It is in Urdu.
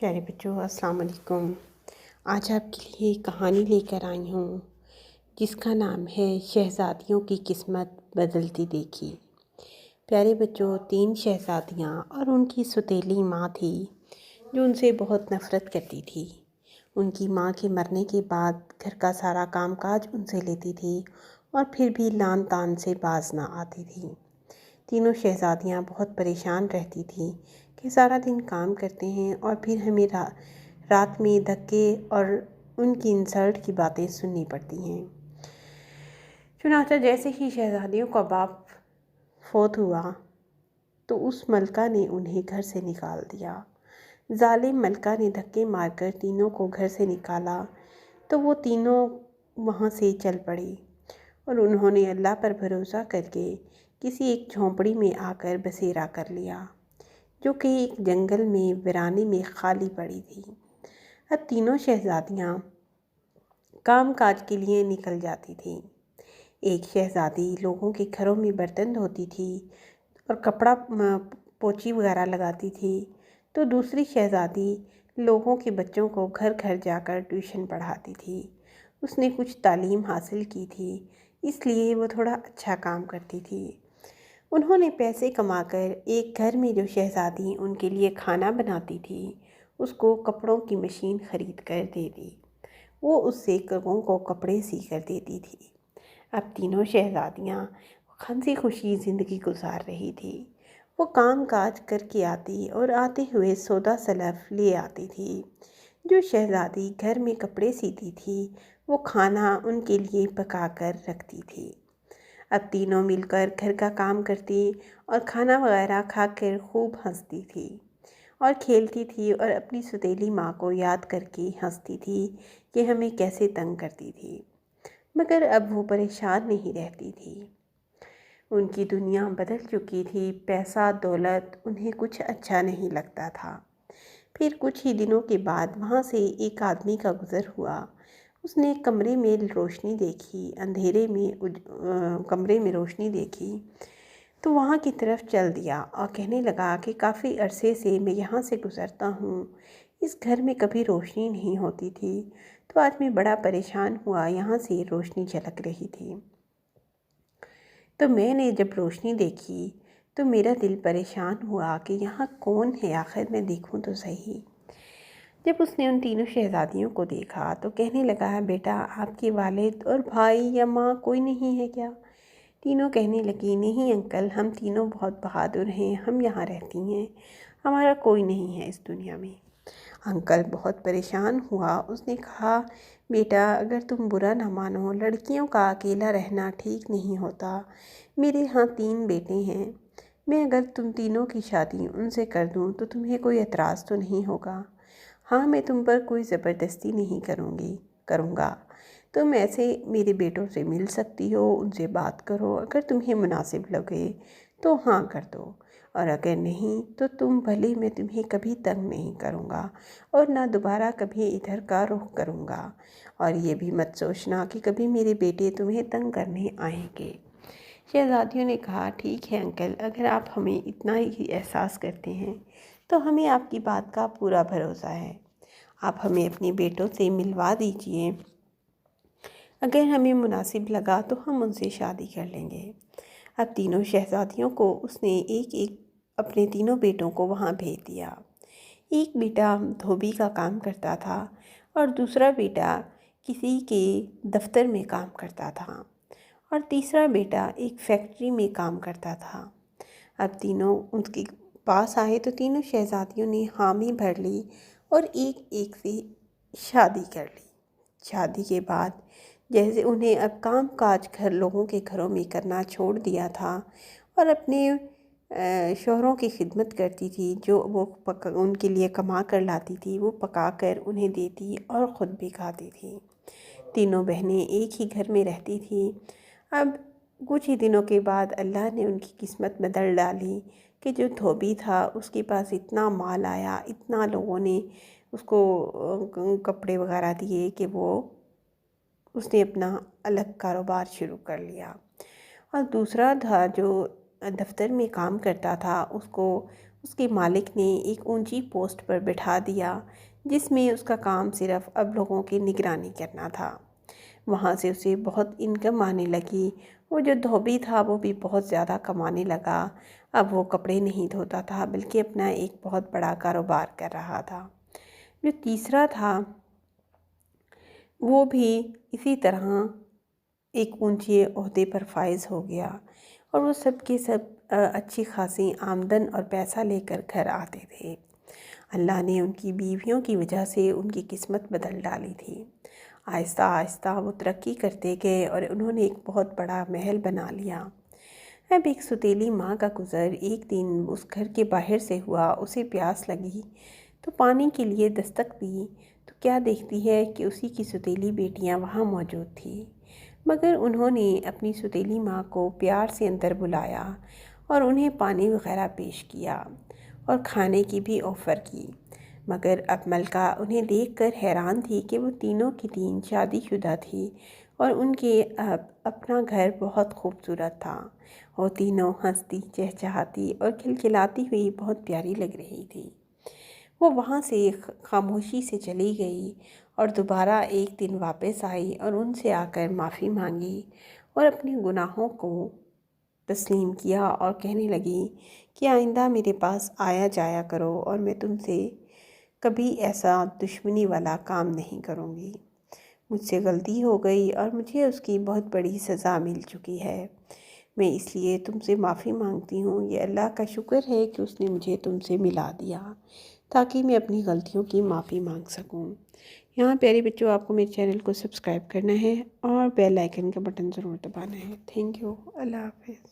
پیارے بچوں السلام علیکم۔ آج آپ کے لیے ایک کہانی لے کر آئی ہوں جس کا نام ہے شہزادیوں کی قسمت بدلتی دیکھی۔ پیارے بچوں، 3 شہزادیاں اور ان کی سوتیلی ماں تھی جو ان سے بہت نفرت کرتی تھی۔ ان کی ماں کے مرنے کے بعد گھر کا سارا کام کاج ان سے لیتی تھی اور پھر بھی لان تان سے باز نہ آتی تھی۔ تینوں شہزادیاں بہت پریشان رہتی تھیں کہ سارا دن کام کرتے ہیں اور پھر ہمیں رات میں دھکے اور ان کی انسلٹ کی باتیں سننی پڑتی ہیں۔ چنانچہ جیسے ہی شہزادیوں کا باپ فوت ہوا تو اس ملکہ نے انہیں گھر سے نکال دیا۔ ظالم ملکہ نے دھکے مار کر تینوں کو گھر سے نکالا تو وہ تینوں وہاں سے چل پڑی اور انہوں نے اللہ پر بھروسہ کر کے کسی ایک جھونپڑی میں آ کر بسیرا کر لیا جو کہ ایک جنگل میں ویرانے میں خالی پڑی تھی۔ اب تینوں شہزادیاں کام کاج کے لیے نکل جاتی تھیں۔ ایک شہزادی لوگوں کے گھروں میں برتن دھوتی تھی اور کپڑا پوچھی وغیرہ لگاتی تھی، تو دوسری شہزادی لوگوں کے بچوں کو گھر گھر جا کر ٹیوشن پڑھاتی تھی۔ اس نے کچھ تعلیم حاصل کی تھی، اس لیے وہ تھوڑا اچھا کام کرتی تھی۔ انہوں نے پیسے کما کر ایک گھر میں جو شہزادی ان کے لیے کھانا بناتی تھی اس کو کپڑوں کی مشین خرید کر دے دی۔ وہ اس سے لوگوں کو کپڑے سی کر دیتی تھی۔ اب تینوں شہزادیاں ہنسی خوشی زندگی گزار رہی تھی۔ وہ کام کاج کر کے آتی اور آتے ہوئے سودا سلف لے آتی تھی۔ جو شہزادی گھر میں کپڑے سیتی تھی وہ کھانا ان کے لیے پکا کر رکھتی تھی۔ اب تینوں مل کر گھر کا کام کرتی اور کھانا وغیرہ کھا کر خوب ہنستی تھی اور کھیلتی تھی اور اپنی سوتیلی ماں کو یاد کر کے ہنستی تھی کہ ہمیں کیسے تنگ کرتی تھی، مگر اب وہ پریشان نہیں رہتی تھی۔ ان کی دنیا بدل چکی تھی، پیسہ دولت انہیں کچھ اچھا نہیں لگتا تھا۔ پھر کچھ ہی دنوں کے بعد وہاں سے ایک آدمی کا گزر ہوا۔ اس نے کمرے میں روشنی دیکھی، اندھیرے میں کمرے میں روشنی دیکھی تو وہاں کی طرف چل دیا اور کہنے لگا کہ کافی عرصے سے میں یہاں سے گزرتا ہوں، اس گھر میں کبھی روشنی نہیں ہوتی تھی، تو آج میں بڑا پریشان ہوا، یہاں سے روشنی جھلک رہی تھی تو میں نے جب روشنی دیکھی تو میرا دل پریشان ہوا کہ یہاں کون ہے، آخر میں دیکھوں تو صحیح۔ جب اس نے ان تینوں شہزادیوں کو دیکھا تو کہنے لگا، بیٹا آپ کے والد اور بھائی یا ماں کوئی نہیں ہے کیا؟ تینوں کہنے لگی، نہیں انکل، ہم تینوں بہت بہادر ہیں، ہم یہاں رہتی ہیں، ہمارا کوئی نہیں ہے اس دنیا میں۔ انکل بہت پریشان ہوا، اس نے کہا، بیٹا اگر تم برا نہ مانو، لڑکیوں کا اکیلا رہنا ٹھیک نہیں ہوتا، میرے ہاں 3 بیٹے ہیں، میں اگر تم تینوں کی شادی ان سے کر دوں تو تمہیں کوئی اعتراض تو نہیں ہوگا؟ ہاں، میں تم پر کوئی زبردستی نہیں کروں گا، تم ایسے میرے بیٹوں سے مل سکتی ہو، ان سے بات کرو، اگر تمہیں مناسب لگے تو ہاں کر دو، اور اگر نہیں تو تم بھلے، میں تمہیں کبھی تنگ نہیں کروں گا اور نہ دوبارہ کبھی ادھر کا رخ کروں گا، اور یہ بھی مت سوچنا کہ کبھی میرے بیٹے تمہیں تنگ کرنے آئیں گے۔ شہزادیوں نے کہا، ٹھیک ہے انکل، اگر آپ ہمیں اتنا ہی احساس کرتے ہیں تو ہمیں آپ کی بات کا پورا بھروسہ ہے، آپ ہمیں اپنے بیٹوں سے ملوا دیجئے، اگر ہمیں مناسب لگا تو ہم ان سے شادی کر لیں گے۔ اب تینوں شہزادیوں کو اس نے ایک ایک اپنے تینوں بیٹوں کو وہاں بھیج دیا۔ ایک بیٹا دھوبی کا کام کرتا تھا اور دوسرا بیٹا کسی کے دفتر میں کام کرتا تھا اور تیسرا بیٹا ایک فیکٹری میں کام کرتا تھا۔ اب تینوں ان کے پاس آئے تو تینوں شہزادیوں نے حامی بھر لی اور ایک ایک سے شادی کر لی۔ شادی کے بعد جیسے انہیں اب کام کاج لوگوں کے گھروں میں کرنا چھوڑ دیا تھا اور اپنے شوہروں کی خدمت کرتی تھی، جو وہ ان کے لیے کما کر لاتی تھی وہ پکا کر انہیں دیتی اور خود بھی کھاتی تھی۔ تینوں بہنیں ایک ہی گھر میں رہتی تھیں۔ اب کچھ ہی دنوں کے بعد اللہ نے ان کی قسمت بدل ڈالی کہ جو دھوبی تھا اس کے پاس اتنا مال آیا، اتنا لوگوں نے اس کو کپڑے وغیرہ دیے کہ اس نے اپنا الگ کاروبار شروع کر لیا، اور دوسرا تھا جو دفتر میں کام کرتا تھا اس کو اس کے مالک نے ایک اونچی پوسٹ پر بٹھا دیا جس میں اس کا کام صرف اب لوگوں کی نگرانی کرنا تھا۔ وہاں سے اسے بہت انکم آنے لگی۔ وہ جو دھوبی تھا وہ بھی بہت زیادہ کمانے لگا۔ اب وہ کپڑے نہیں دھوتا تھا بلکہ اپنا ایک بہت بڑا کاروبار کر رہا تھا۔ جو تیسرا تھا وہ بھی اسی طرح ایک اونچے عہدے پر فائز ہو گیا، اور وہ سب کے سب اچھی خاصی آمدن اور پیسہ لے کر گھر آتے تھے۔ اللہ نے ان کی بیویوں کی وجہ سے ان کی قسمت بدل ڈالی تھی۔ آہستہ آہستہ وہ ترقی کرتے گئے اور انہوں نے ایک بہت بڑا محل بنا لیا۔ اب ایک ستیلی ماں کا گزر ایک دن اس گھر کے باہر سے ہوا۔ اسے پیاس لگی تو پانی کے لیے دستک دی تو کیا دیکھتی ہے کہ اسی کی ستیلی بیٹیاں وہاں موجود تھیں، مگر انہوں نے اپنی ستیلی ماں کو پیار سے اندر بلایا اور انہیں پانی وغیرہ پیش کیا اور کھانے کی بھی آفر کی، مگر اب ملکہ انہیں دیکھ کر حیران تھی کہ وہ تینوں کی تین شادی شدہ تھی اور ان کے اپنا گھر بہت خوبصورت تھا۔ وہ تینوں ہنستی چہچہاتی اور کھلکھلاتی ہوئی بہت پیاری لگ رہی تھی۔ وہ وہاں سے خاموشی سے چلی گئی اور دوبارہ ایک دن واپس آئی اور ان سے آ کر معافی مانگی اور اپنے گناہوں کو تسلیم کیا اور کہنے لگی کہ آئندہ میرے پاس آیا جایا کرو اور میں تم سے کبھی ایسا دشمنی والا کام نہیں کروں گی۔ مجھ سے غلطی ہو گئی اور مجھے اس کی بہت بڑی سزا مل چکی ہے۔ میں اس لیے تم سے معافی مانگتی ہوں۔ یہ اللہ کا شکر ہے کہ اس نے مجھے تم سے ملا دیا تاکہ میں اپنی غلطیوں کی معافی مانگ سکوں۔ یہاں پیارے بچوں آپ کو میرے چینل کو سبسکرائب کرنا ہے اور بیل آئیکن کا بٹن ضرور دبانا ہے۔ Thank you. اللہ حافظ۔